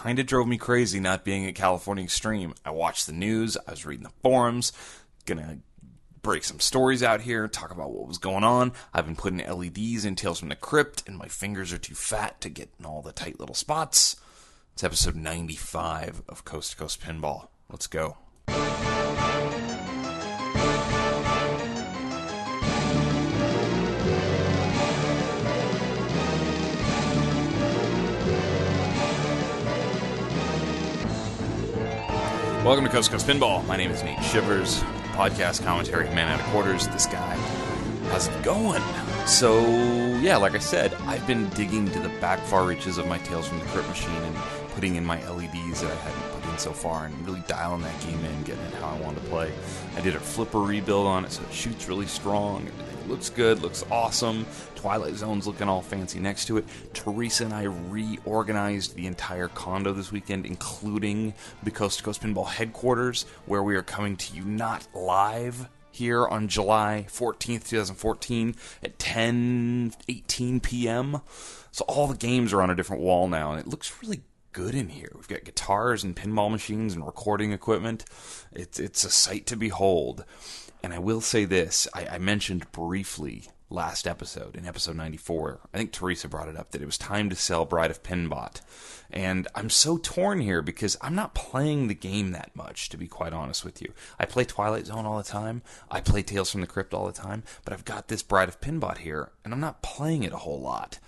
kind of drove me crazy not being at California Extreme. I watched the news, I was reading the forums, gonna break some stories out here, talk about what was going on. I've been putting LEDs in Tales from the Crypt, and my fingers are too fat to get in all the tight little spots. It's episode 95 of Coast to Coast Pinball. Let's go. Welcome to Coast to Coast Pinball. My name is Nate Shivers, podcast commentary man out of quarters. This guy, how's it going? So, yeah, like I said, I've been digging to the back far reaches of my Tales from the Crypt machine and putting in my LEDs that I hadn't put in so far and really dialing that game in, getting it how I wanted to play. I did a flipper rebuild on it so it shoots really strong. It looks good, looks awesome. Twilight Zone's looking all fancy next to it. Teresa and I reorganized the entire condo this weekend, including the Coast to Coast Pinball headquarters, where we are coming to you not live here on July 14th, 2014 at 10:18 p.m. So all the games are on a different wall now, and it looks really good in here. We've got guitars and pinball machines and recording equipment. It's a sight to behold. And I will say this, I mentioned briefly last episode, in episode 94, I think Teresa brought it up, that it was time to sell Bride of Pinbot. And I'm so torn here because I'm not playing the game that much, to be quite honest with you. I play Twilight Zone all the time, I play Tales from the Crypt all the time, but I've got this Bride of Pinbot here, and I'm not playing it a whole lot.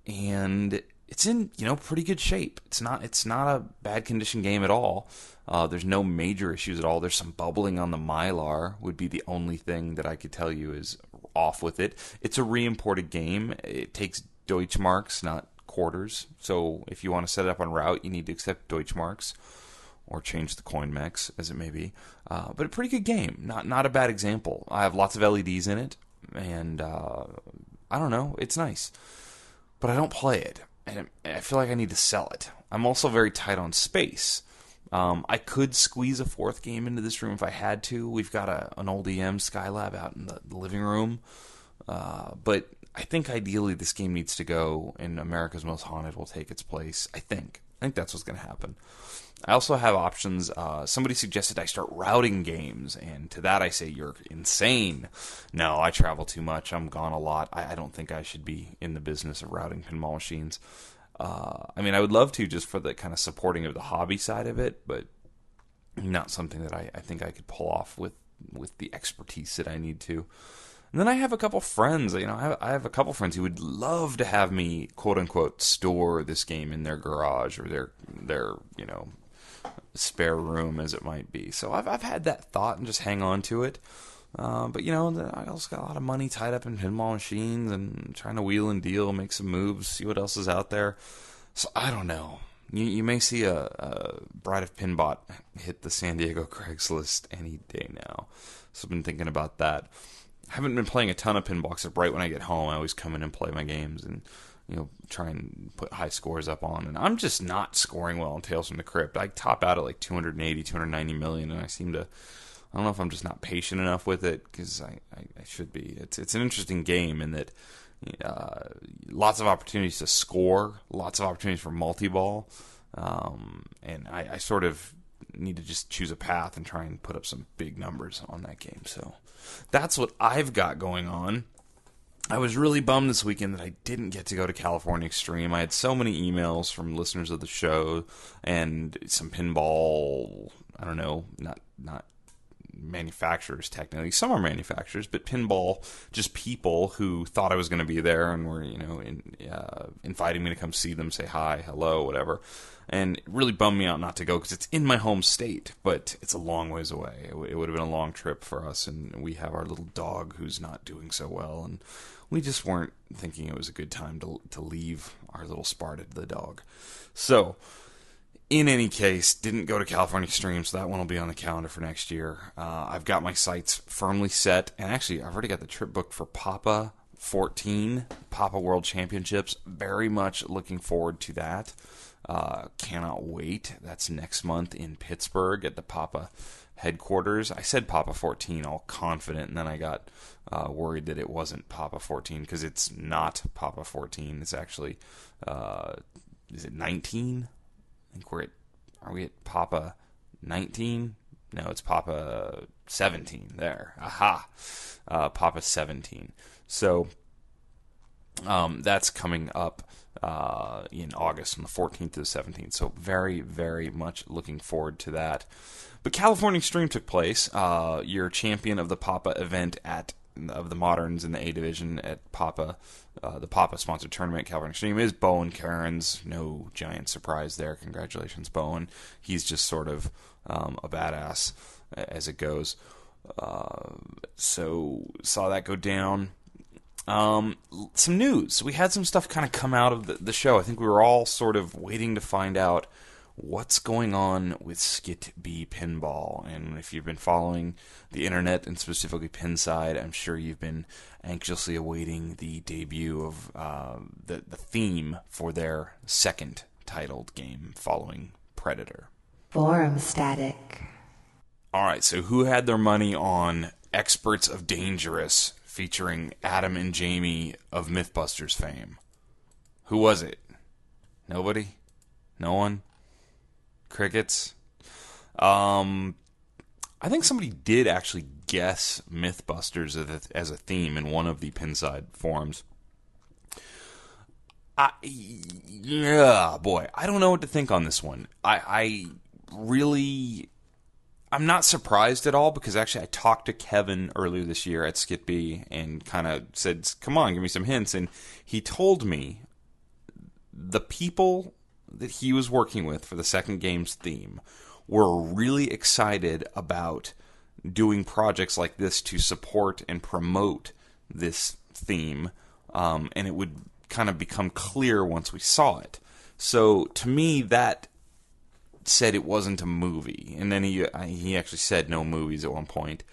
And it's in, pretty good shape. It's not a bad condition game at all. There's no major issues at all. There's some bubbling on the Mylar would be the only thing that I could tell you is off with it. It's a re-imported game. It takes Deutschmarks, not quarters. So if you want to set it up on route, you need to accept Deutschmarks or change the coin mechs, as it may be. But a pretty good game. Not a bad example. I have lots of LEDs in it, and I don't know. It's nice. But I don't play it. And I feel like I need to sell it. I'm also very tight on space. I could squeeze a fourth game into this room if I had to. We've got an old EM Skylab out in the living room. But I think ideally this game needs to go, and America's Most Haunted will take its place. I think that's what's going to happen. I also have options. Somebody suggested I start routing games, and to that I say, you're insane. No, I travel too much. I'm gone a lot. I don't think I should be in the business of routing pinball machines. I would love to, just for the kind of supporting of the hobby side of it, but not something that I think I could pull off with the expertise that I need to. And then I have a couple friends, I have a couple friends who would love to have me, quote unquote, store this game in their garage or their spare room, as it might be. So I've had that thought and just hang on to it. But I also got a lot of money tied up in pinball machines and trying to wheel and deal, make some moves, see what else is out there. So I don't know. You may see a Bride of Pinbot hit the San Diego Craigslist any day now. So I've been thinking about that. I haven't been playing a ton of pinball, except right when I get home, I always come in and play my games and try and put high scores up on. And I'm just not scoring well in Tales from the Crypt. I top out at like 280, 290 million, and I don't know if I'm just not patient enough with it, because I should be. It's an interesting game in that lots of opportunities to score, lots of opportunities for multi-ball, and I sort of need to just choose a path and try and put up some big numbers on that game. So that's what I've got going on. I was really bummed this weekend that I didn't get to go to California Extreme. I had so many emails from listeners of the show and some pinball, I don't know, not manufacturers technically. Some are manufacturers, but pinball, just people who thought I was going to be there and were, inviting me to come see them, say hi, hello, whatever. And it really bummed me out not to go because it's in my home state, but it's a long ways away. It would have been a long trip for us, and we have our little dog who's not doing so well, and we just weren't thinking it was a good time to leave our little Sparta, the dog. So, in any case, didn't go to California Extreme, so that one will be on the calendar for next year. I've got my sights firmly set, and actually, I've already got the trip booked for Papa 14, Papa World Championships. Very much looking forward to that. Cannot wait. That's next month in Pittsburgh at the Papa headquarters. I said Papa 14 all confident, and then I got worried that it wasn't Papa 14, because it's not Papa 14. It's actually, is it 19? think are we at Papa 19? No, it's Papa 17 there. Aha. Papa 17. So that's coming up in August on the 14th to the 17th. So very, very much looking forward to that. But California Extreme took place. Your champion of the Papa event of the Moderns in the A Division at Papa, the Papa-sponsored tournament, California Extreme, is Bowen Cairns. No giant surprise there. Congratulations, Bowen. He's just sort of a badass as it goes. So saw that go down. Some news. We had some stuff kind of come out of the show. I think we were all sort of waiting to find out what's going on with Skit B Pinball. And if you've been following the internet, and specifically Pinside, I'm sure you've been anxiously awaiting the debut of the theme for their second titled game following Predator. Forum static. Alright, so who had their money on Experts of Dangerous featuring Adam and Jamie of Mythbusters fame? Who was it? Nobody? No one? Crickets? I think somebody did actually guess Mythbusters as a theme in one of the Pinside forums. Yeah, boy, I don't know what to think on this one. I'm not surprised at all, because actually I talked to Kevin earlier this year at Skit B and kind of said, come on, give me some hints. And he told me the people that he was working with for the second game's theme were really excited about doing projects like this to support and promote this theme, and it would kind of become clear once we saw it. So to me, that said it wasn't a movie, and then he actually said no movies at one point.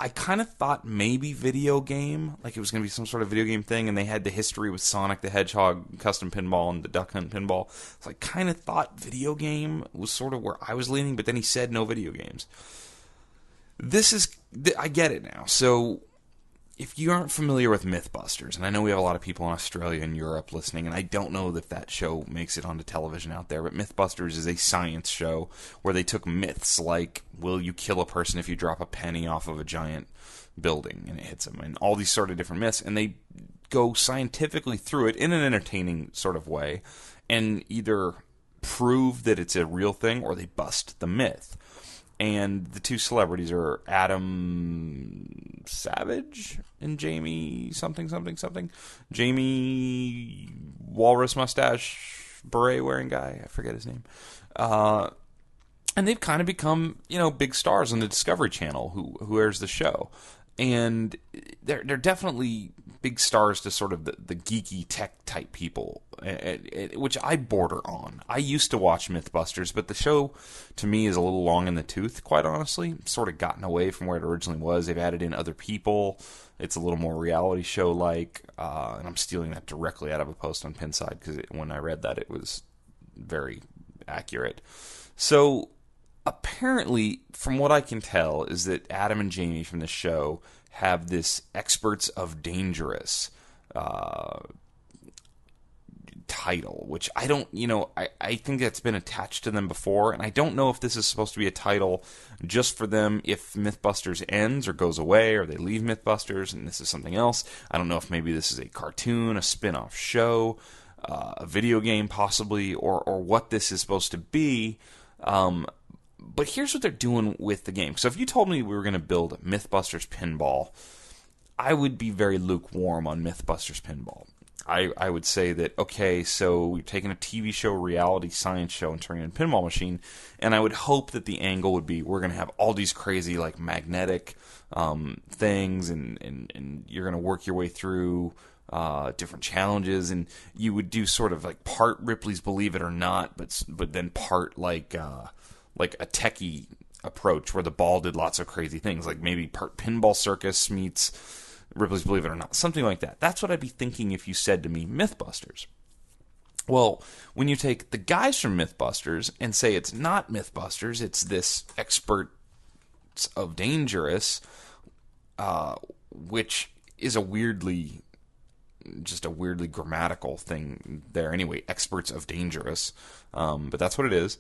I kind of thought maybe video game, like it was going to be some sort of video game thing, and they had the history with Sonic the Hedgehog custom pinball and the Duck Hunt pinball. So I kind of thought video game was sort of where I was leaning, but then he said no video games. I get it now. So if you aren't familiar with Mythbusters, and I know we have a lot of people in Australia and Europe listening, and I don't know if that show makes it onto television out there, but Mythbusters is a science show where they took myths like, will you kill a person if you drop a penny off of a giant building and it hits them, and all these sort of different myths, and they go scientifically through it in an entertaining sort of way, and either prove that it's a real thing or they bust the myth. And the two celebrities are Adam Savage and Jamie something. Jamie Walrus Mustache Beret wearing guy. I forget his name. And they've kind of become, big stars on the Discovery Channel who airs the show. And they're definitely big stars to sort of the geeky tech type people, which I border on. I used to watch Mythbusters, but the show to me is a little long in the tooth, quite honestly. Sort of gotten away from where it originally was. They've added in other people. It's a little more reality show like, and I'm stealing that directly out of a post on Pinside, because when I read that, it was very accurate. So apparently, from what I can tell, is that Adam and Jamie from the show have this Experts of Dangerous title, which I don't, I think that's been attached to them before, and I don't know if this is supposed to be a title just for them if Mythbusters ends or goes away, or they leave Mythbusters and this is something else. I don't know if maybe this is a cartoon, a spin-off show, a video game possibly, or what this is supposed to be. But here's what they're doing with the game. So if you told me we were going to build Mythbusters Pinball, I would be very lukewarm on Mythbusters Pinball. I would say that, okay, so we've taken a TV show, reality science show, and turning it into a pinball machine, and I would hope that the angle would be we're going to have all these crazy, like, magnetic things, and you're going to work your way through different challenges, and you would do sort of like part Ripley's Believe It or Not, but then part like a techie approach where the ball did lots of crazy things, like maybe part Pinball Circus meets Ripley's Believe It or Not, something like that. That's what I'd be thinking if you said to me Mythbusters. Well, when you take the guys from Mythbusters and say it's not Mythbusters, it's this Experts of Dangerous, which is a weirdly just a weirdly grammatical thing there. Anyway, experts of dangerous. But that's what it is.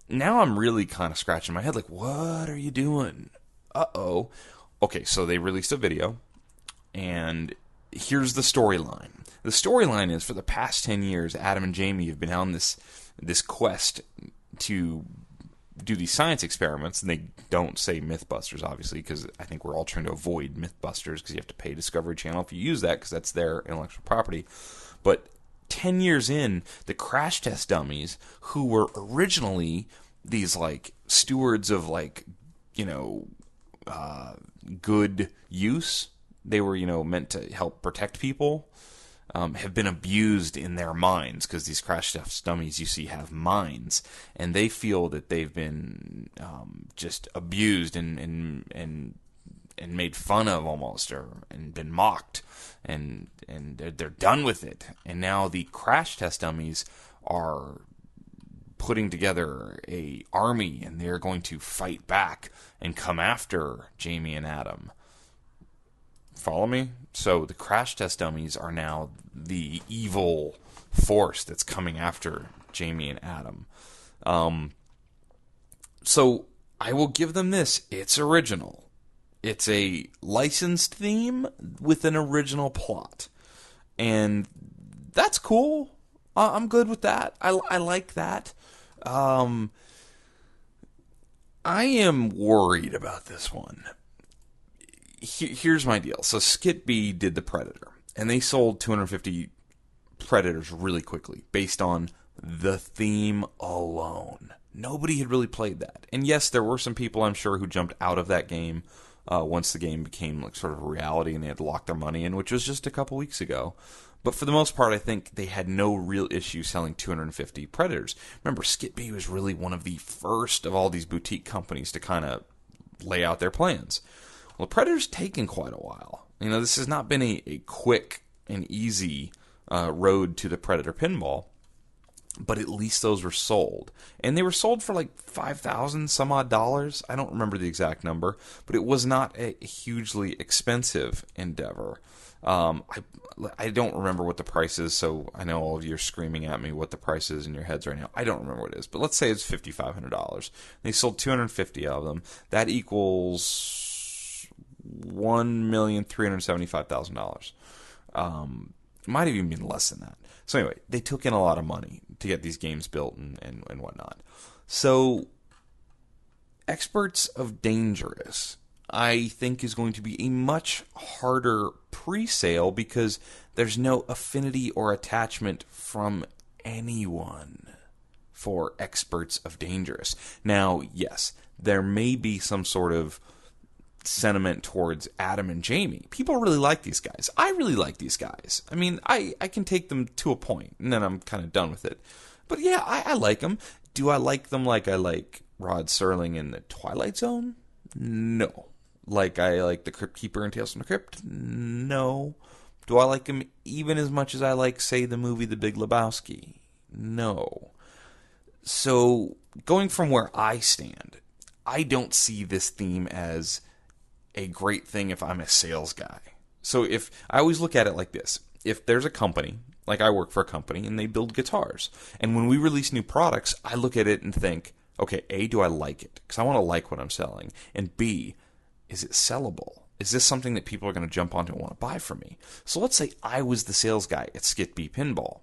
Now I'm really kind of scratching my head like, what are you doing? Uh-oh. Okay, so they released a video, and here's the storyline. The storyline is, for the past 10 years, Adam and Jamie have been on this quest to do these science experiments, and they don't say Mythbusters, obviously, because I think we're all trying to avoid Mythbusters, because you have to pay Discovery Channel if you use that, because that's their intellectual property. But 10 years in, the crash test dummies, who were originally these, like, stewards of, like, you know, good use, they were, you know, meant to help protect people, have been abused in their minds, because these crash test dummies you see have minds, and they feel that they've been just abused and made fun of almost, and been mocked, and they're done with it. And now the crash test dummies are putting together a army, and they're going to fight back and come after Jamie and Adam. Follow me? So the crash test dummies are now the evil force that's coming after Jamie and Adam. So I will give them this. It's original. It's a licensed theme with an original plot. And that's cool. I'm good with that. I like that. I am worried about this one. Here's my deal. So Skit B did the Predator, and they sold 250 Predators really quickly based on the theme alone. Nobody had really played that. And yes, there were some people, I'm sure, who jumped out of that game once the game became like sort of a reality and they had to lock their money in, which was just a couple weeks ago. But for the most part, I think they had no real issue selling 250 Predators. Remember, Skit B was really one of the first of all these boutique companies to kind of lay out their plans. Well, Predator's taken quite a while. You know, this has not been a quick and easy road to the Predator pinball, but at least those were sold. And they were sold for like $5,000 some odd dollars. I don't remember the exact number, but it was not a hugely expensive endeavor. I don't remember what the price is, so I know all of you are screaming at me what the price is in your heads right now. I don't remember what it is, but let's say it's $5,500. They sold 250 of them. That equals $1,375,000. It might have even been less than that. So anyway, they took in a lot of money to get these games built and whatnot. So, Experts of Dangerous, I think, is going to be a much harder pre-sale because there's no affinity or attachment from anyone for Experts of Dangerous. Now, yes, there may be some sort of sentiment towards Adam and Jamie. People really like these guys. I really like these guys. I mean, I can take them to a point, and then I'm kind of done with it. But yeah, I like them. Do I like them like I like Rod Serling in the Twilight Zone? No. Like I like the Crypt Keeper in Tales from the Crypt? No. Do I like him even as much as I like, say, the movie The Big Lebowski? No. So, going from where I stand, I don't see this theme as a great thing if I'm a sales guy. So if I always look at it like this, if there's a company, like I work for a company and they build guitars, and when we release new products, I look at it and think, okay, A, do I like it? Because I want to like what I'm selling. And B, is it sellable? Is this something that people are going to jump onto and want to buy from me? So let's say I was the sales guy at Skit B Pinball,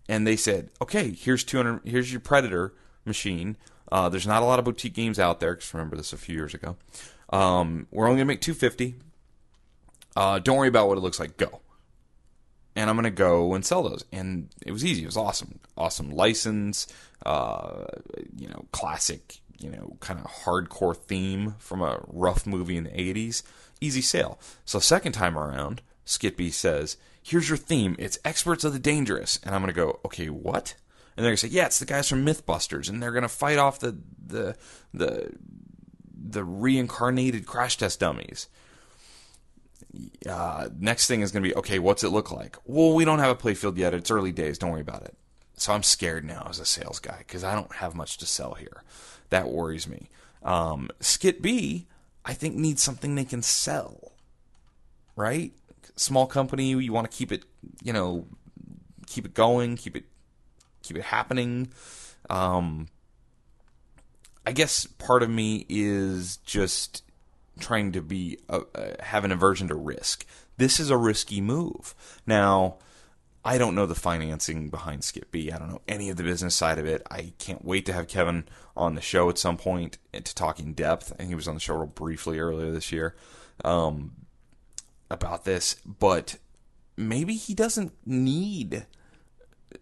and they said, okay, here's your Predator machine. There's not a lot of boutique games out there, because remember this a few years ago. We're only going to make 250. Don't worry about what it looks like. Go. And I'm going to go and sell those. And it was easy. It was awesome. Awesome license. Classic, kind of hardcore theme from a rough movie in the 80s. Easy sale. So second time around, Skippy says, here's your theme. It's Experts of the Dangerous. And I'm going to go, okay, what? And they're going to say, yeah, it's the guys from Mythbusters. And they're going to fight off the reincarnated crash test dummies. Next thing is going to be, okay, what's it look like? Well, we don't have a playfield yet. It's early days. Don't worry about it. So I'm scared now as a sales guy because I don't have much to sell here. That worries me. Skit B, I think, needs something they can sell, right? Small company, you want to keep it, keep it going, keep it happening. I guess part of me is just trying to have an aversion to risk. This is a risky move. Now, I don't know the financing behind Skip B. I don't know any of the business side of it. I can't wait to have Kevin on the show at some point and to talk in depth. I think he was on the show real briefly earlier this year about this. But maybe he doesn't need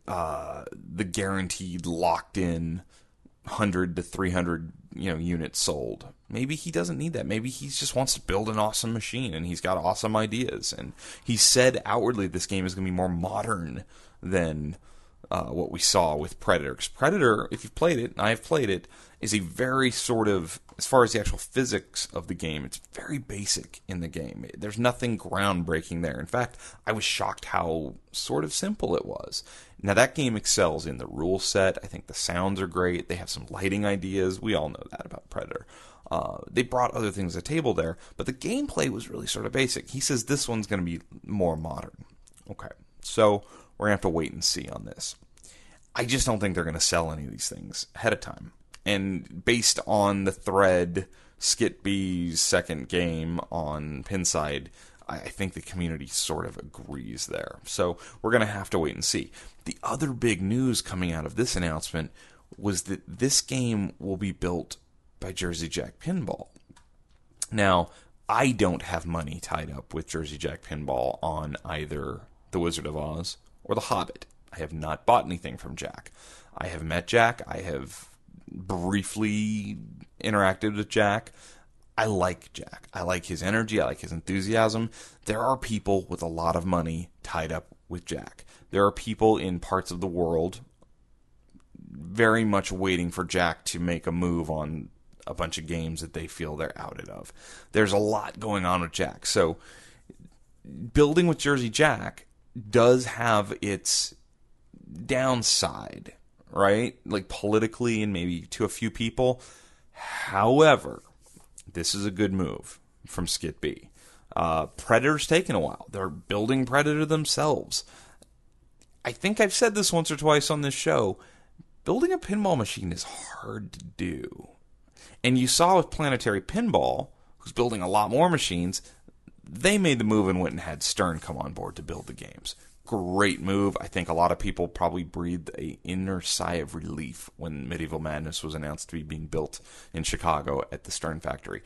the guaranteed locked-in 100 to 300 units sold. Maybe he doesn't need that. Maybe he just wants to build an awesome machine, and he's got awesome ideas. And he said outwardly this game is going to be more modern than what we saw with Predator. Because Predator, if you've played it, and I've played it, is a very sort of, as far as the actual physics of the game, it's very basic in the game. There's nothing groundbreaking there. In fact, I was shocked how sort of simple it was. Now, that game excels in the rule set. I think the sounds are great. They have some lighting ideas. We all know that about Predator. They brought other things to the table there, but the gameplay was really sort of basic. He says this one's going to be more modern. Okay, so we're going to have to wait and see on this. I just don't think they're going to sell any of these things ahead of time. And based on the thread, Skit B's second game on Pinside, I think the community sort of agrees there. So we're going to have to wait and see. The other big news coming out of this announcement was that this game will be built by Jersey Jack Pinball. Now, I don't have money tied up with Jersey Jack Pinball on either The Wizard of Oz or The Hobbit. I have not bought anything from Jack. I have met Jack. I have briefly interacted with Jack. I like Jack. I like his energy. I like his enthusiasm. There are people with a lot of money tied up with Jack. There are people in parts of the world very much waiting for Jack to make a move on a bunch of games that they feel they're outed of. There's a lot going on with Jack. So building with Jersey Jack does have its downside, right? Like politically and maybe to a few people. However, this is a good move from Skit B. Predator's taken a while. They're building Predator themselves. I think I've said this once or twice on this show. Building a pinball machine is hard to do. And you saw with Planetary Pinball, who's building a lot more machines, they made the move and went and had Stern come on board to build the games. Great move. I think a lot of people probably breathed an inner sigh of relief when Medieval Madness was announced to be being built in Chicago at the Stern factory.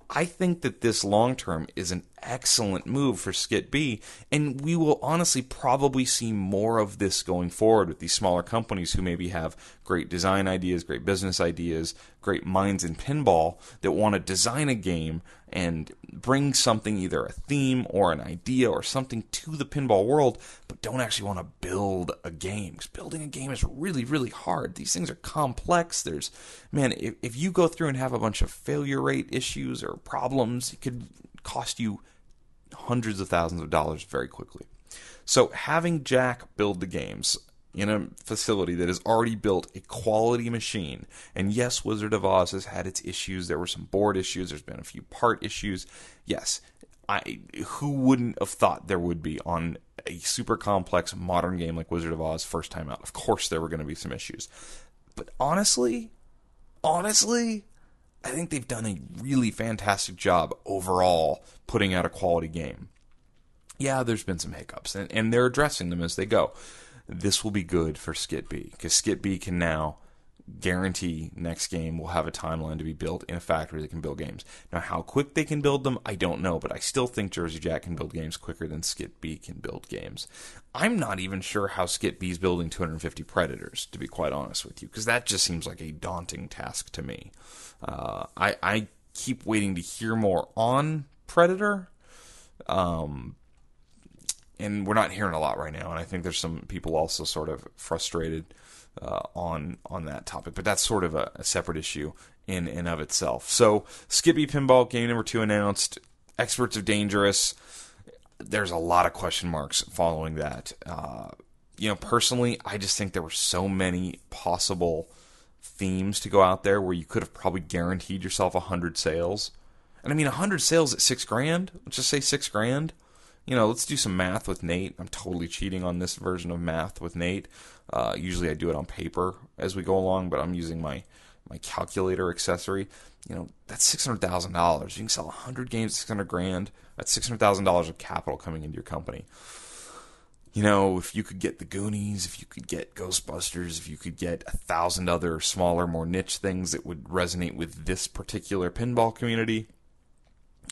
I think that this long-term is an excellent move for Skit B, and we will honestly probably see more of this going forward with these smaller companies who maybe have great design ideas, great business ideas, great minds in pinball that want to design a game and bring something, either a theme or an idea or something to the pinball world, but don't actually want to build a game. Because building a game is really, really hard. These things are complex. If you go through and have a bunch of failure rate issues or problems, it could cost you hundreds of thousands of dollars very quickly. So having Jack build the games in a facility that has already built a quality machine, and yes, Wizard of Oz has had its issues. There were some board issues. There's been a few part issues. Yes, who wouldn't have thought there would be on a super complex modern game like Wizard of Oz first time out? Of course there were going to be some issues. But honestly, I think they've done a really fantastic job overall putting out a quality game. Yeah, there's been some hiccups, and they're addressing them as they go. This will be good for Skit B, because Skit B can now guarantee next game will have a timeline to be built in a factory that can build games. Now, how quick they can build them, I don't know, but I still think Jersey Jack can build games quicker than Skit B can build games. I'm not even sure how Skit B's building 250 Predators, to be quite honest with you, because that just seems like a daunting task to me. I keep waiting to hear more on Predator, and we're not hearing a lot right now, and I think there's some people also sort of frustrated on that topic, but that's sort of a separate issue in and of itself. So, Skit B Pinball, game number 2 announced. Experts of Dangerous. There's a lot of question marks following that. Personally, I just think there were so many possible themes to go out there where you could have probably guaranteed yourself 100 sales. And I mean, 100 sales at $6,000, let's just say $6,000, let's do some math with Nate. I'm totally cheating on this version of math with Nate. Usually I do it on paper as we go along, but I'm using my calculator accessory. That's $600,000. You can sell 100 games at $600,000. That's $600,000 of capital coming into your company. If you could get the Goonies, if you could get Ghostbusters, if you could get 1,000 other smaller, more niche things that would resonate with this particular pinball community,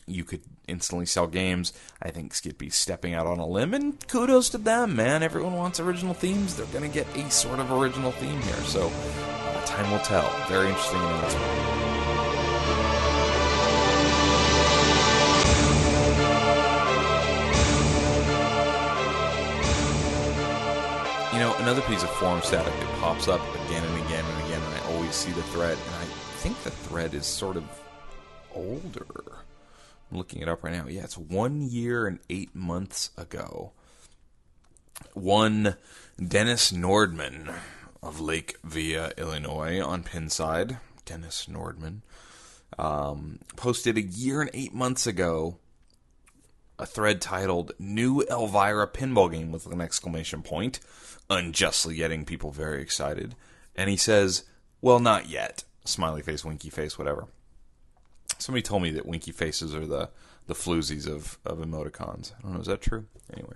you could instantly sell games. I think Skippy's stepping out on a limb, and kudos to them, man. Everyone wants original themes. They're going to get a sort of original theme here, so time will tell. Very interesting announcement. Another piece of forum static that pops up again and again and again, and I always see the thread, and I think the thread is sort of older. I'm looking it up right now. Yeah, it's 1 year and 8 months ago. One Dennis Nordman of Lake Villa, Illinois, on Pinside, Dennis Nordman, posted 1 year and 8 months ago a thread titled "New Elvira Pinball Game" with an exclamation point, unjustly getting people very excited. And he says, "Well, not yet." Smiley face, winky face, whatever. Somebody told me that winky faces are the floozies of emoticons. I don't know, is that true? Anyway.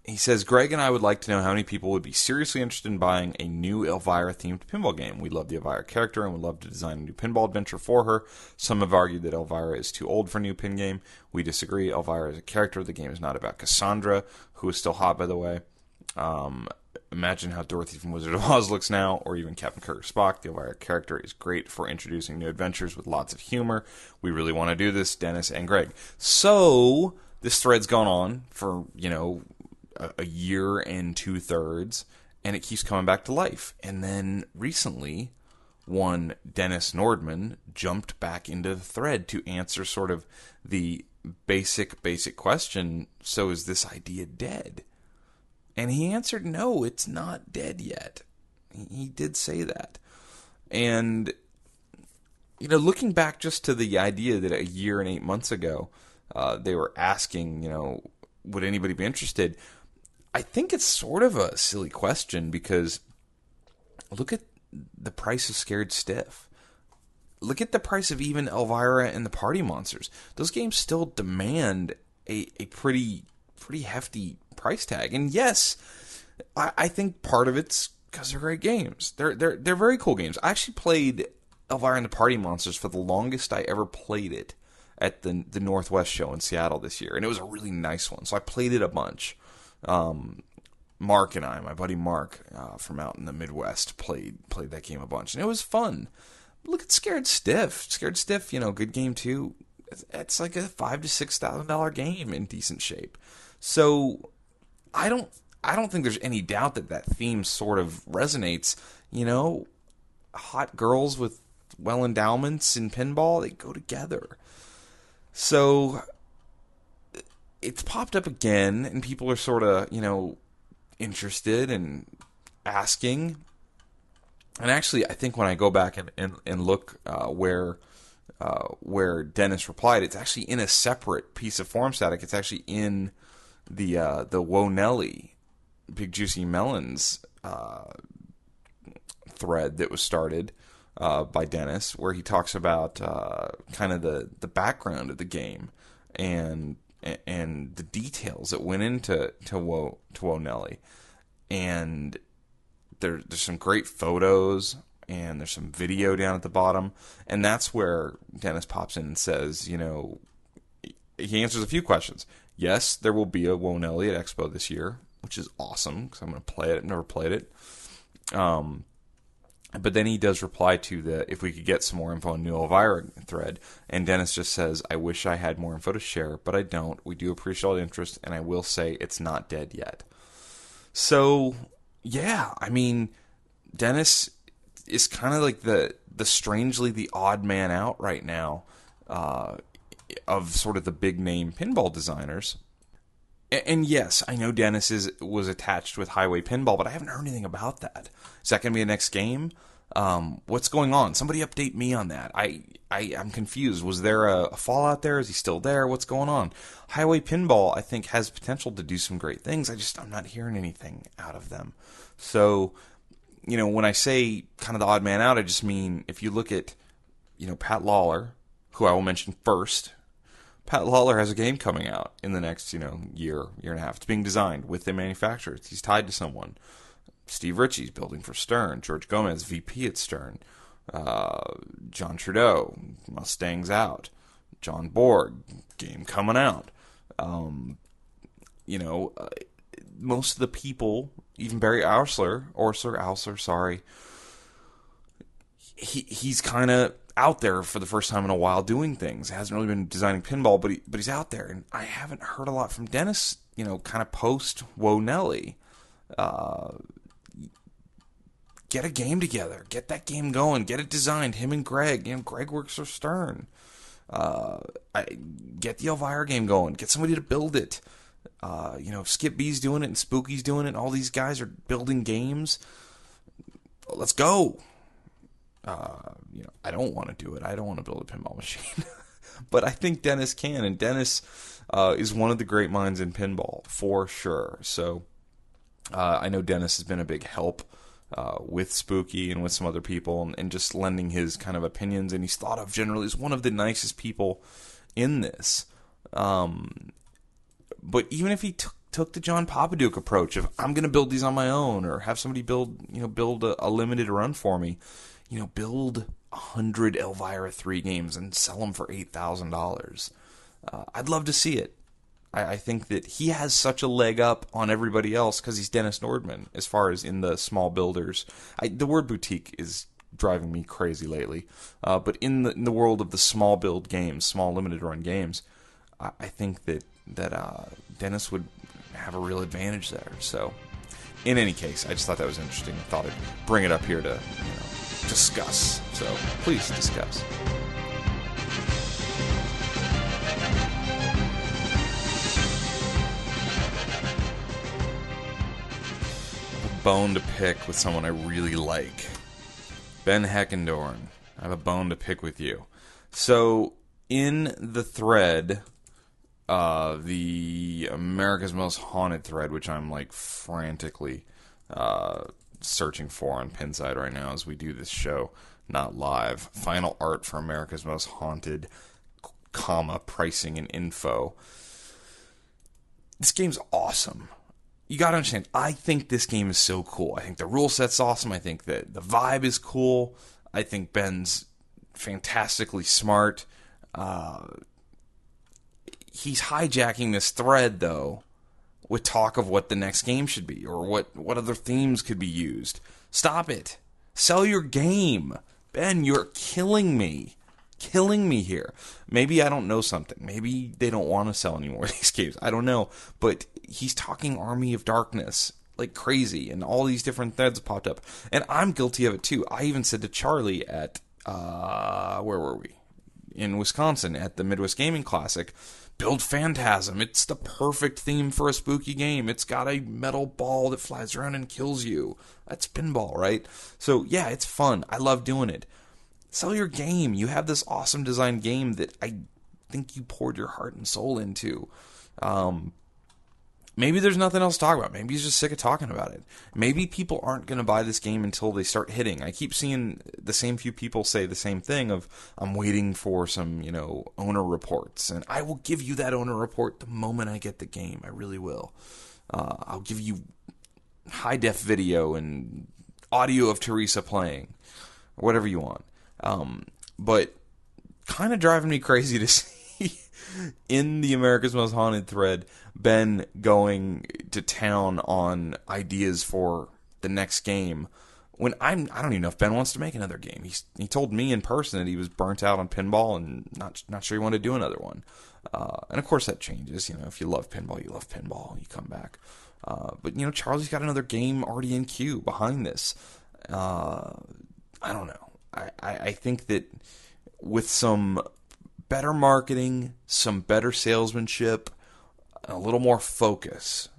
He says, "Greg and I would like to know how many people would be seriously interested in buying a new Elvira-themed pinball game. We love the Elvira character and would love to design a new pinball adventure for her. Some have argued that Elvira is too old for a new pin game. We disagree. Elvira is a character. The game is not about Cassandra, who is still hot, by the way. Imagine how Dorothy from Wizard of Oz looks now, or even Captain Kirk or Spock. The Elvira character is great for introducing new adventures with lots of humor. We really want to do this, Dennis and Greg." So, this thread's gone on for, a year and 2/3, and it keeps coming back to life. And then recently, one Dennis Nordman jumped back into the thread to answer sort of the basic question, so is this idea dead? And he answered, no, it's not dead yet. He did say that. And, looking back just to the idea that 1 year and 8 months ago, they were asking, would anybody be interested? I think it's sort of a silly question, because look at the price of Scared Stiff. Look at the price of even Elvira and the Party Monsters. Those games still demand a pretty hefty price tag. And yes, I think part of it's because they're great games. They're very cool games. I actually played Elvira and the Party Monsters for the longest I ever played it at the Northwest show in Seattle this year, and it was a really nice one. So I played it a bunch. Mark and I, my buddy Mark from out in the Midwest, played that game a bunch, and it was fun. Look at Scared Stiff. Scared Stiff, good game too. It's like a $5,000 to $6,000 game in decent shape. So I don't think there's any doubt that theme sort of resonates. Hot girls with well endowments in pinball, they go together. So it's popped up again, and people are sort of, interested and asking. And actually, I think when I go back and look where Dennis replied, it's actually in a separate piece of forum static. It's actually in the Whoa Nelly Big Juicy Melons thread that was started by Dennis, where he talks about kind of the background of the game and the details that went into Whoa Nelly. And there's some great photos, and there's some video down at the bottom, and that's where Dennis pops in and says, he answers a few questions. Yes, there will be a Whoa Nelly at Expo this year, which is awesome, because I'm going to play it. I've never played it. But then he does reply to if we could get some more info on New Elvira thread, and Dennis just says, "I wish I had more info to share, but I don't. We do appreciate all the interest, and I will say it's not dead yet." So, yeah, I mean, Dennis is kind of like the strangely the odd man out right now of sort of the big name pinball designers. And yes, I know Dennis was attached with Highway Pinball, but I haven't heard anything about that. Is that going to be a next game? What's going on? Somebody update me on that. I'm confused. Was there a fallout there? Is he still there? What's going on? Highway Pinball, I think, has potential to do some great things. I'm not hearing anything out of them. So, when I say kind of the odd man out, I just mean if you look at, Pat Lawler, who I will mention first. Pat Lawler has a game coming out in the next, year and a half. It's being designed with the manufacturer. He's tied to someone. Steve Ritchie's building for Stern. George Gomez, VP at Stern. John Trudeau, Mustangs out. John Borg, game coming out. Most of the people, even Barry Oursler, sorry, he's kind of out there for the first time in a while doing things. Hasn't really been designing pinball, but he's out there. And I haven't heard a lot from Dennis, kind of post Whoa Nelly. Get a game together. Get that game going. Get it designed. Him and Greg. Greg works for Stern. Get the Elvira game going. Get somebody to build it. Skip B's doing it and Spooky's doing it. And all these guys are building games. Let's go. I don't want to do it. I don't want to build a pinball machine. But I think Dennis can. And Dennis is one of the great minds in pinball, for sure. So I know Dennis has been a big help with Spooky and with some other people, and just lending his kind of opinions, and he's thought of generally as one of the nicest people in this. But even if he took the John Papaduke approach of, I'm going to build these on my own, or have somebody build a limited run for me, build 100 Elvira 3 games and sell them for $8,000. I'd love to see it. I think that he has such a leg up on everybody else because he's Dennis Nordman as far as in the small builders. The word boutique is driving me crazy lately. But in the world of the small build games, small limited run games, I think that Dennis would have a real advantage there. So, in any case, I just thought that was interesting. I thought I'd bring it up here to discuss. So, please discuss. Bone to pick with someone I really like. Ben Heckendorn. I have a bone to pick with you. So, in the thread, the America's Most Haunted thread, which I'm frantically searching for on Pinside right now as we do this show, not live. Final art for America's Most Haunted, pricing and info. This game's awesome. You gotta understand, I think this game is so cool. I think the rule set's awesome. I think that the vibe is cool. I think Ben's fantastically smart. He's hijacking this thread, though, with talk of what the next game should be, or what other themes could be used. Stop it. Sell your game. Ben, you're killing me. Killing me here. Maybe I don't know something. Maybe they don't want to sell any more of these games. I don't know. But he's talking Army of Darkness like crazy, and all these different threads popped up. And I'm guilty of it too. I even said to Charlie at, where were we? In Wisconsin at the Midwest Gaming Classic, build Phantasm. It's the perfect theme for a spooky game. It's got a metal ball that flies around and kills you. That's pinball, right? So yeah, it's fun. I love doing it. Sell your game. You have this awesome design game that I think you poured your heart and soul into. Maybe there's nothing else to talk about. Maybe he's just sick of talking about it. Maybe people aren't going to buy this game until they start hitting. I keep seeing the same few people say the same thing of, I'm waiting for some, owner reports. And I will give you that owner report the moment I get the game. I really will. I'll give you high-def video and audio of Teresa playing, or whatever you want. But kind of driving me crazy to see in the America's Most Haunted thread, Ben going to town on ideas for the next game. When I don't even know if Ben wants to make another game. He told me in person that he was burnt out on pinball and not sure he wanted to do another one. And of course that changes. If you love pinball, you love pinball. You come back. But Charlie's got another game already in queue behind this. I don't know. I think that with some better marketing, some better salesmanship, a little more focus,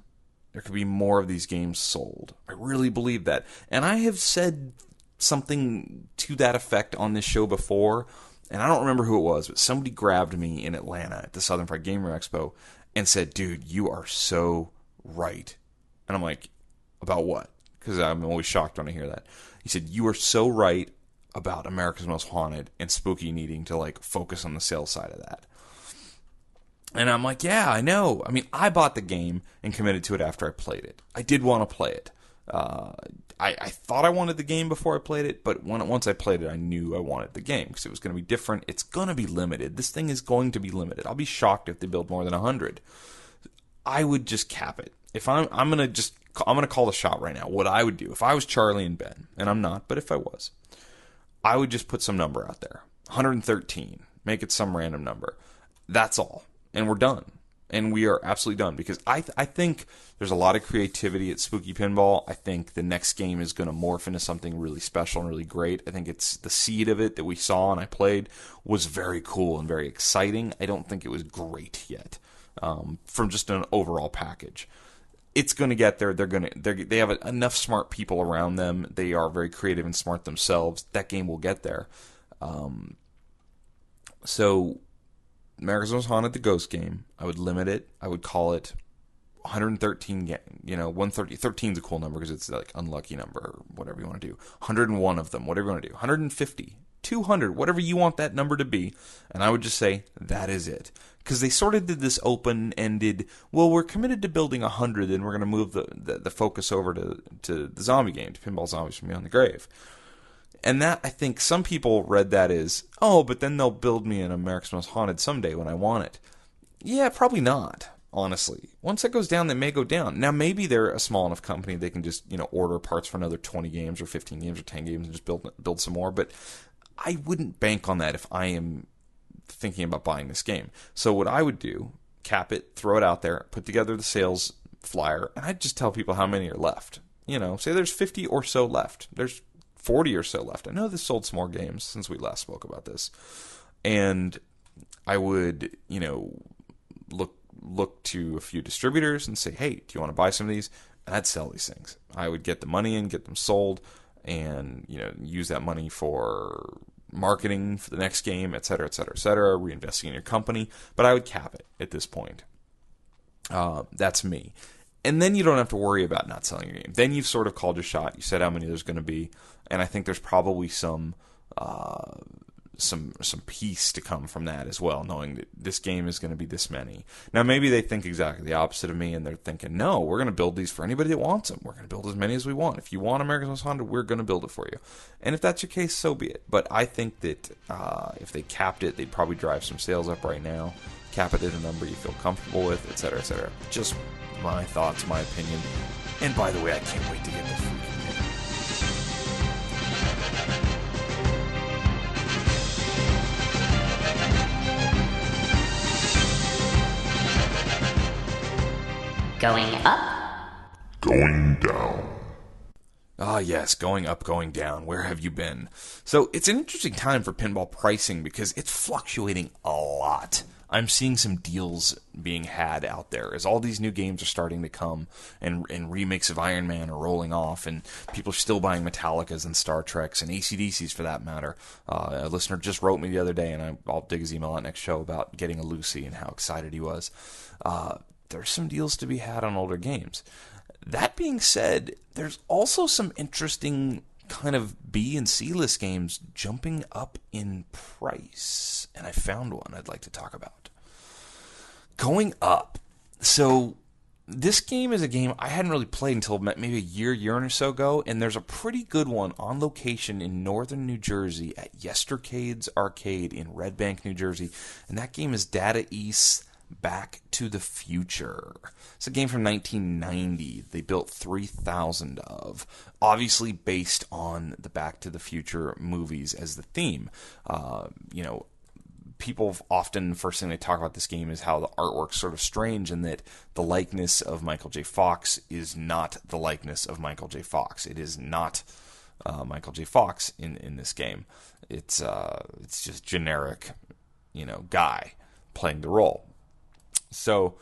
there could be more of these games sold. I really believe that. And I have said something to that effect on this show before, and I don't remember who it was, but somebody grabbed me in Atlanta at the Southern Fried Gamer Expo and said, dude, you are so right. And I'm like, about what? Because I'm always shocked when I hear that. He said, you are so right about America's Most Haunted and Spooky needing to like focus on the sales side of that. And I'm like, yeah, I know. I mean, I bought the game and committed to it after I played it. I did want to play it. I thought I wanted the game before I played it, but once I played it, I knew I wanted the game because it was going to be different. It's going to be limited. This thing is going to be limited. I'll be shocked if they build more than 100. I would just cap it. If I'm going to call the shot right now. What I would do if I was Charlie and Ben, and I'm not, but if I was, I would just put some number out there. 113. Make it some random number. That's all. And we're done. And we are absolutely done. Because I think there's a lot of creativity at Spooky Pinball. I think the next game is going to morph into something really special and really great. I think it's the seed of it that we saw and I played was very cool and very exciting. I don't think it was great yet. From just an overall package. It's going to get there. They have enough smart people around them. They are very creative and smart themselves. That game will get there. So America's Most Haunted, the Ghost game, I would limit it. I would call it 113, 130. 13 is a cool number because it's like unlucky number or whatever you want to do. 101 of them, whatever you want to do. 150, 200, whatever you want that number to be. And I would just say, that is it. Because they sort of did this open-ended, well, we're committed to building 100 and we're going to move the focus over to the zombie game, to Pinball Zombies from Beyond the Grave. And that, I think, some people read that as, oh, but then they'll build me an America's Most Haunted someday when I want it. Yeah, probably not, honestly. Once that goes down, they may go down. Now, maybe they're a small enough company they can just, order parts for another 20 games or 15 games or 10 games and just build some more. But I wouldn't bank on that if I am thinking about buying this game. So what I would do, cap it, throw it out there, put together the sales flyer, and I'd just tell people how many are left. Say there's 50 or so left. There's 40 or so left. I know this sold some more games since we last spoke about this. And I would, look to a few distributors and say, hey, do you want to buy some of these? And I'd sell these things. I would get the money in, get them sold, and, use that money for marketing for the next game, et cetera, et cetera, et cetera, reinvesting in your company. But I would cap it at this point. That's me. And then you don't have to worry about not selling your game. Then you've sort of called your shot. You said how many there's going to be. And I think there's probably some peace to come from that as well, knowing that this game is going to be this many. Now, maybe they think exactly the opposite of me, and they're thinking, no, we're going to build these for anybody that wants them. We're going to build as many as we want. If you want America's Most Haunted, we're going to build it for you. And if that's your case, so be it. But I think that if they capped it, they'd probably drive some sales up right now. Cap it at a number you feel comfortable with, et cetera, et cetera. Just my thoughts, my opinion. And by the way, I can't wait to get this freaking game. Going up? Going down. Ah, yes, going up, going down. Where have you been? So it's an interesting time for pinball pricing because it's fluctuating a lot. I'm seeing some deals being had out there as all these new games are starting to come and remakes of Iron Man are rolling off and people are still buying Metallicas and Star Treks and AC/DCs for that matter. A listener just wrote me the other day, and I'll dig his email out next show about getting a Lucy and how excited he was. There's some deals to be had on older games. That being said, there's also some interesting kind of B and C list games jumping up in price. And I found one I'd like to talk about. Going up. So this game is a game I hadn't really played until maybe a year or so ago, and there's a pretty good one on location in northern New Jersey at Yestercade's Arcade in Red Bank, New Jersey, and that game is Data East's Back to the Future. It's a game from 1990. They built 3,000 of, obviously based on the Back to the Future movies as the theme. People often, first thing they talk about this game is how the artwork's sort of strange and that the likeness of Michael J. Fox is not the likeness of Michael J. Fox. It is not Michael J. Fox in this game. It's just generic, guy playing the role. So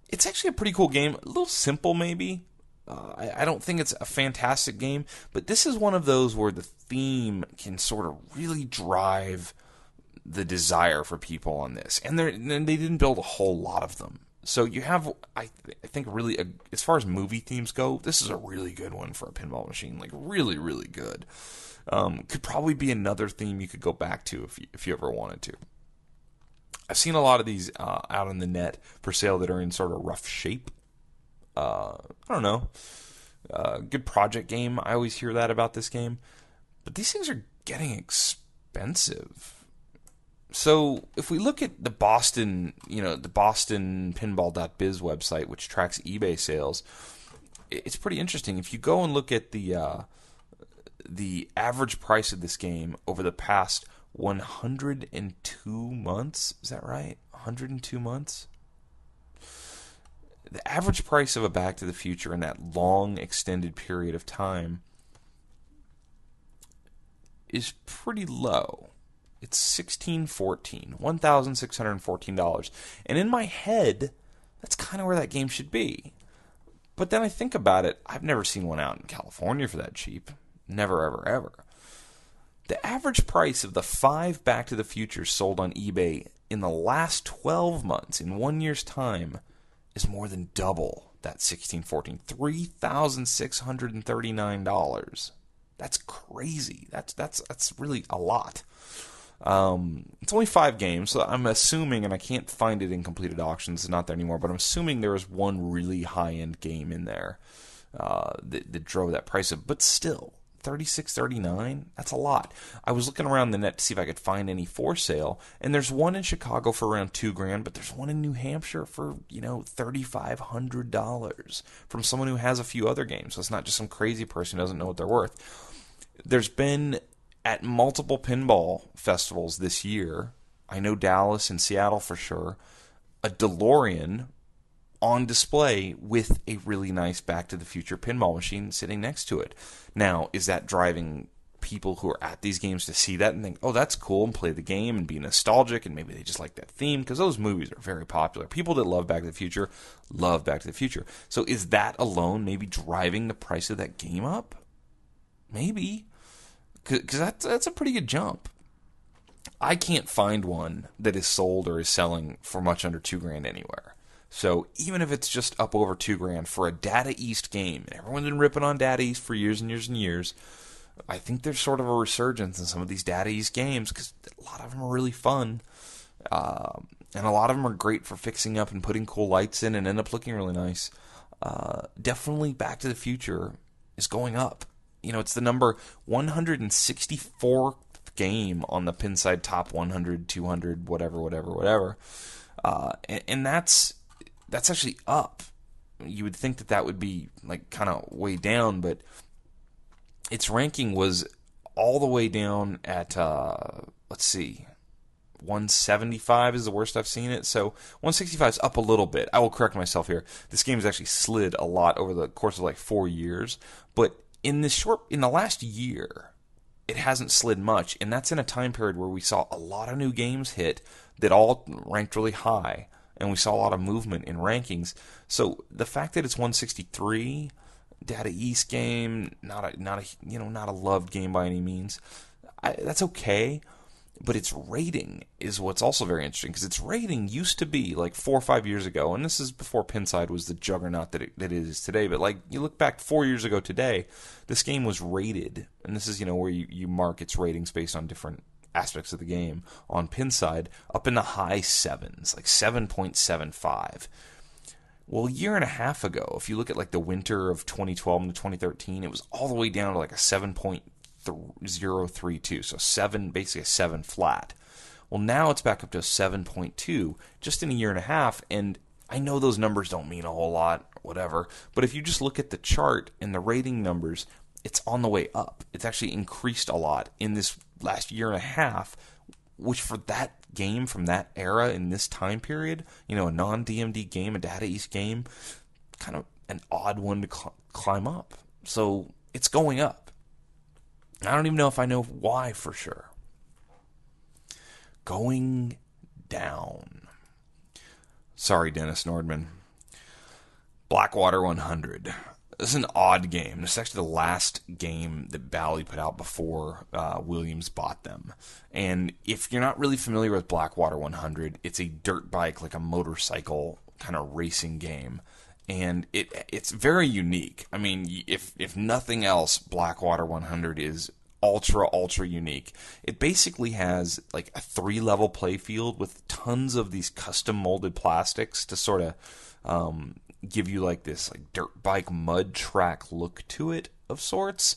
it's actually a pretty cool game. A little simple maybe, I don't think it's a fantastic game, but this is one of those where the theme can sort of really drive the desire for people on this. And they didn't build a whole lot of them. So you have, I think, really, as far as movie themes go, this is a really good one for a pinball machine. Like, really, really good. Could probably be another theme you could go back to if you ever wanted to. I've seen a lot of these out on the net for sale that are in sort of rough shape. I don't know. Good project game. I always hear that about this game. But these things are getting expensive. So if we look at the Boston pinball.biz website, which tracks eBay sales, it's pretty interesting. If you go and look at the average price of this game over the past 102 months, is that right? 102 months? The average price of a Back to the Future in that long extended period of time is pretty low. It's $1,614. And in my head, that's kind of where that game should be. But then I think about it, I've never seen one out in California for that cheap. Never, ever, ever. The average price of the 5 Back to the Futures sold on eBay in the last 12 months, in 1 year's time, is more than double that $1,614. $3,639. That's crazy. That's really a lot. It's only 5 games, so I'm assuming, and I can't find it in completed auctions, it's not there anymore, but I'm assuming there was one really high-end game in there that drove that price up. But still, $36.39, that's a lot. I was looking around the net to see if I could find any for sale, and there's one in Chicago for around $2,000, but there's one in New Hampshire for, $3,500 from someone who has a few other games. So it's not just some crazy person who doesn't know what they're worth. There's been, at multiple pinball festivals this year, I know Dallas and Seattle for sure, a DeLorean on display with a really nice Back to the Future pinball machine sitting next to it. Now, is that driving people who are at these games to see that and think, oh, that's cool, and play the game and be nostalgic, and maybe they just like that theme? Because those movies are very popular. People that love Back to the Future love Back to the Future. So is that alone maybe driving the price of that game up? Maybe. Because that's a pretty good jump. I can't find one that is sold or is selling for much under $2,000 anywhere. So even if it's just up over $2,000 for a Data East game, and everyone's been ripping on Data East for years and years and years, I think there's sort of a resurgence in some of these Data East games because a lot of them are really fun. And a lot of them are great for fixing up and putting cool lights in and end up looking really nice. Definitely Back to the Future is going up. It's the number 164th game on the Pinside Top 100, 200, whatever. And that's actually up. You would think that would be like kind of way down, but its ranking was all the way down at, 175 is the worst I've seen it. So 165 is up a little bit. I will correct myself here. This game has actually slid a lot over the course of like 4 years, but in the last year, it hasn't slid much, and that's in a time period where we saw a lot of new games hit that all ranked really high, and we saw a lot of movement in rankings. So the fact that it's 163, Data East game, not a loved game by any means, that's okay. But its rating is what's also very interesting, because its rating used to be like 4 or 5 years ago, and this is before Pinside was the juggernaut that it is today. But like you look back 4 years ago today, this game was rated, and this is where you mark its ratings based on different aspects of the game on Pinside, up in the high 7s, like 7.75. Well, a year and a half ago, if you look at like the winter of 2012 and 2013, it was all the way down to like a 7.032, so 7, basically a 7 flat. Well, now it's back up to a 7.2 just in a year and a half, and I know those numbers don't mean a whole lot, whatever, but if you just look at the chart and the rating numbers, it's on the way up. It's actually increased a lot in this last year and a half, which for that game from that era in this time period, a non-DMD game, a Data East game, kind of an odd one to climb up. So it's going up. I don't even know if I know why for sure. Going down. Sorry, Dennis Nordman. Blackwater 100. This is an odd game. This is actually the last game that Bally put out before Williams bought them. And if you're not really familiar with Blackwater 100, it's a dirt bike, like a motorcycle kind of racing game. And it's very unique. I mean, if nothing else, Blackwater 100 is ultra unique. It basically has like a 3-level playfield with tons of these custom molded plastics to sort of give you like this like dirt bike mud track look to it of sorts.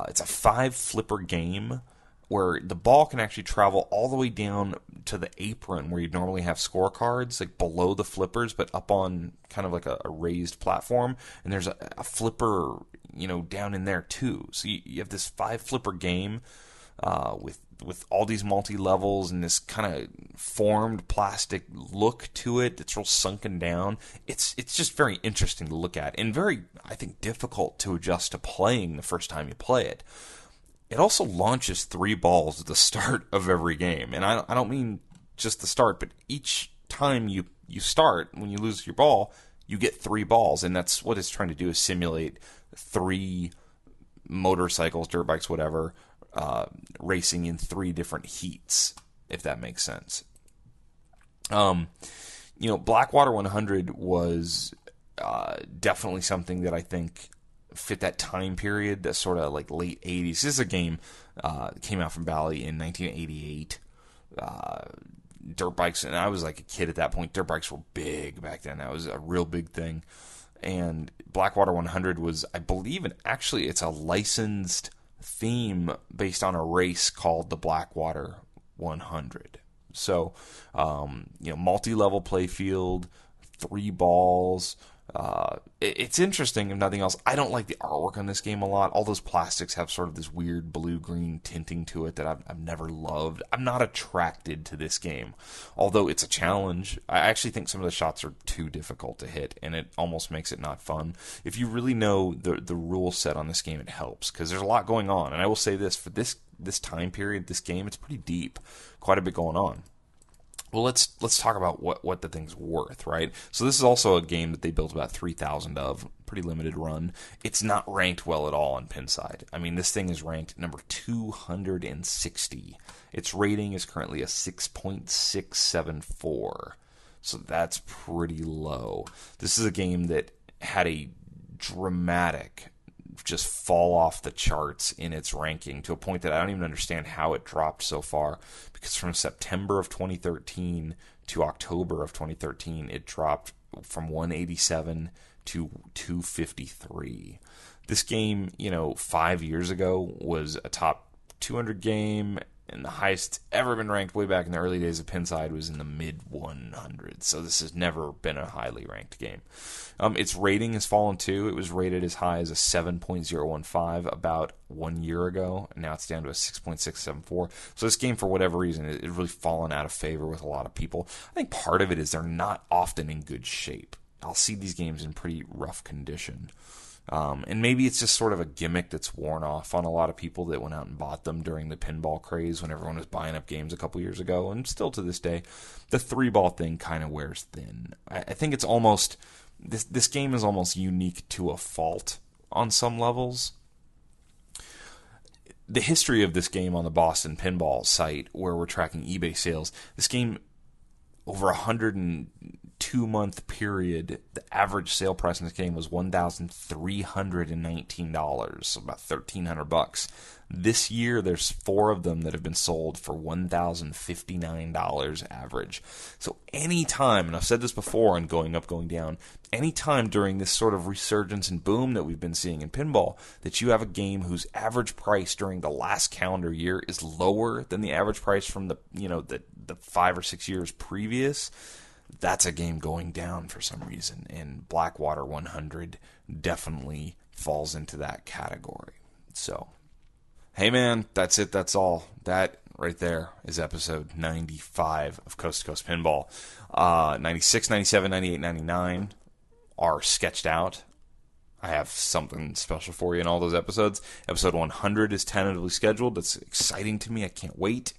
It's a 5-flipper game where the ball can actually travel all the way down to the apron where you'd normally have scorecards, like below the flippers, but up on kind of like a raised platform. And there's a flipper, down in there too. So you have this 5-flipper game with all these multi-levels and this kind of formed plastic look to it that's real sunken down. It's just very interesting to look at and very, I think, difficult to adjust to playing the first time you play it. It also launches 3 balls at the start of every game. And I don't mean just the start, but each time you start, when you lose your ball, you get 3 balls. And that's what it's trying to do, is simulate 3 motorcycles, dirt bikes, whatever, racing in 3 different heats, if that makes sense. Blackwater 100 was definitely something that I think fit that time period, that sort of like late 80s. This is a game that came out from Bally in 1988. Dirt bikes, and I was like a kid at that point. Dirt bikes were big back then. That was a real big thing. And Blackwater 100 was, I believe, and actually it's a licensed theme based on a race called the Blackwater 100. So, multi-level playfield, 3 balls. It's interesting, if nothing else. I don't like the artwork on this game a lot. All those plastics have sort of this weird blue-green tinting to it that I've never loved. I'm not attracted to this game, although it's a challenge. I actually think some of the shots are too difficult to hit, and it almost makes it not fun. If you really know the rule set on this game, it helps, because there's a lot going on. And I will say this, for this time period, this game, it's pretty deep. Quite a bit going on. Well, let's talk about what the thing's worth, right? So this is also a game that they built about 3,000 of, pretty limited run. It's not ranked well at all on Pinside. I mean, this thing is ranked number 260. Its rating is currently a 6.674, so that's pretty low. This is a game that had a dramatic just fall off the charts in its ranking, to a point that I don't even understand how it dropped so far, because from September of 2013 to October of 2013 it dropped from 187 to 253. This game, 5 years ago was a top 200 game, and the highest ever been ranked way back in the early days of Pinside was in the mid 100s. So this has never been a highly ranked game. Its rating has fallen too. It was rated as high as a 7.015 about 1 year ago, and now it's down to a 6.674. So this game, for whatever reason, it's really fallen out of favor with a lot of people. I think part of it is they're not often in good shape. I'll see these games in pretty rough condition. And maybe it's just sort of a gimmick that's worn off on a lot of people that went out and bought them during the pinball craze when everyone was buying up games a couple years ago. And still to this day, the 3-ball thing kind of wears thin. I think it's almost, this game is almost unique to a fault on some levels. The history of this game on the Boston Pinball site, where we're tracking eBay sales, this game, over 102-month period, the average sale price in this game was $1,319, so about $1,300. This year, there's 4 of them that have been sold for $1,059 average. So anytime, and I've said this before on Going Up, Going Down, anytime during this sort of resurgence and boom that we've been seeing in pinball, that you have a game whose average price during the last calendar year is lower than the average price from the 5 or 6 years previous, that's a game going down for some reason. And Blackwater 100 definitely falls into that category. So, hey man, that's it. That's all. That right there is episode 95 of Coast to Coast Pinball. 96, 97, 98, 99 are sketched out. I have something special for you in all those episodes. Episode 100 is tentatively scheduled. That's exciting to me. I can't wait.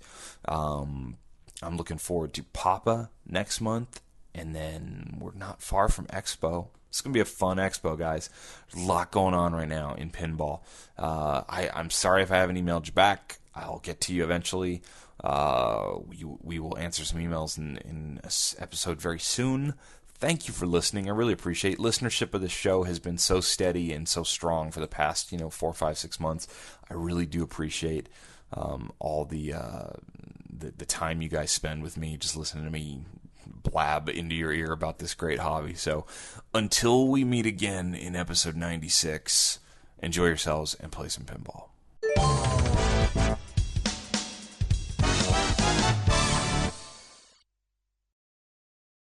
I'm looking forward to Papa next month, and then we're not far from Expo. It's going to be a fun expo, guys. There's a lot going on right now in pinball. I'm sorry if I haven't emailed you back. I'll get to you eventually. We will answer some emails in an episode very soon. Thank you for listening. I really appreciate it. Listenership of the show has been so steady and so strong for the past 4, 5, 6 months. I really do appreciate all the time you guys spend with me, just listening to me blab into your ear about this great hobby. So until we meet again in episode 96, enjoy yourselves and play some pinball.